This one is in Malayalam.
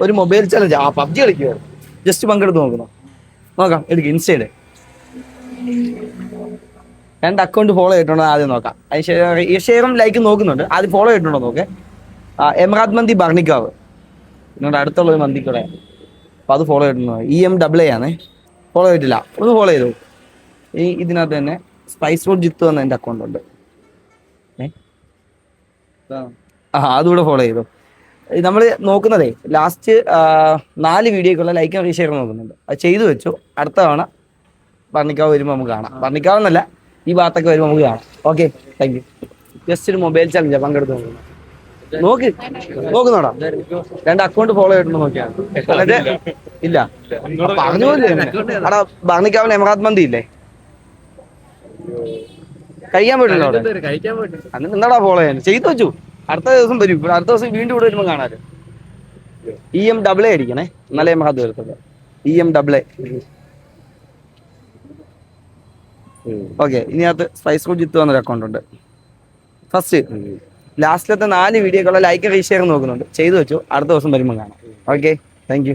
ഒരു മൊബൈൽ ചലഞ്ച്. പബ്ജി കളിക്കുക. ജസ്റ്റ് പങ്കെടുത്ത് നോക്കാം. എടുക്കുക ഇൻസ്റ്റയില് 2 അക്കൗണ്ട് ഫോളോ ചെയ്തിട്ടുണ്ടോ ആദ്യം നോക്കാം. അതിന് ഷെയറും ലൈക്കും നോക്കുന്നുണ്ട്. ആദ്യം ഫോളോ ചെയ്തിട്ടുണ്ടോ നോക്കേ. എമറാത്ത് മന്തി ഭർണിക്കാവ് നിങ്ങളുടെ അടുത്തുള്ള ഒരു മന്തിക്കട. അപ്പോൾ അത് ഫോളോ ചെയ്തിട്ടുണ്ടോ? EMAA ആണേ. ഫോളോ ചെയ്തിട്ടില്ല, ഒന്ന് ഫോളോ ചെയ്തു. ഇതിനകത്ത് തന്നെ സ്പൈസ് ഫുഡ് ജിത്തു എന്ന എൻ്റെ അക്കൗണ്ട് ഉണ്ട്. അതുകൂടെ ഫോളോ ചെയ്തു. നമ്മൾ നോക്കുന്നതേ ലാസ്റ്റ് 4 വീഡിയോക്കുള്ള ലൈക്കും റീഷെയറും നോക്കുന്നുണ്ട്. അത് ചെയ്തു വെച്ചു. അടുത്ത തവണ ഭർണിക്കാവ് വരുമ്പോൾ നമുക്ക് കാണാം. ഭർണിക്കാവ് എന്നല്ല, ഈ ഭാഗത്തൊക്കെ വരുമ്പോൾ നമുക്ക് കാണാം. Okay, thank you. ജസ്റ്റ് ഒരു മൊബൈൽ ചലഞ്ചാ, പങ്കെടുത്ത് നോക്കുന്നോടാ. 2 അക്കൗണ്ട് ഫോളോ ചെയ്തിട്ടുണ്ടോ നോക്കിയാ. ഇല്ല പറഞ്ഞു പോലെ. അവിടെ ഭർണിക്കാവിന് എമറാത്ത് മന്തി ഇല്ലേ, കഴിക്കാൻ പോയിട്ടുണ്ടോ അവിടെ? അന്ന് നിന്നടാ ഫോളോ ചെയ്യാൻ. ചെയ്തു വെച്ചു. അടുത്ത ദിവസം വരും. ഇവിടെ അടുത്ത ദിവസം വീണ്ടും ഇവിടെ വരുമ്പോൾ കാണാറ്. EMAA അടിക്കണേ, എന്നാലേ എമറാത്ത് വരത്തുള്ളൂ. EMAA. ഓക്കെ, ഇതിനകത്ത് സ്പൈസ് ഫുഡ് ജിത്തു എന്നൊരു അക്കൗണ്ട് ഉണ്ട്. ഫസ്റ്റ് ലാസ്റ്റിലത്തെ 4 വീഡിയോക്കുള്ള ലൈക്ക് റീഷെയർ നോക്കുന്നുണ്ട്. ചെയ്തു വെച്ചു. അടുത്ത ദിവസം വരുമ്പോൾ കാണാം. Okay, thank you.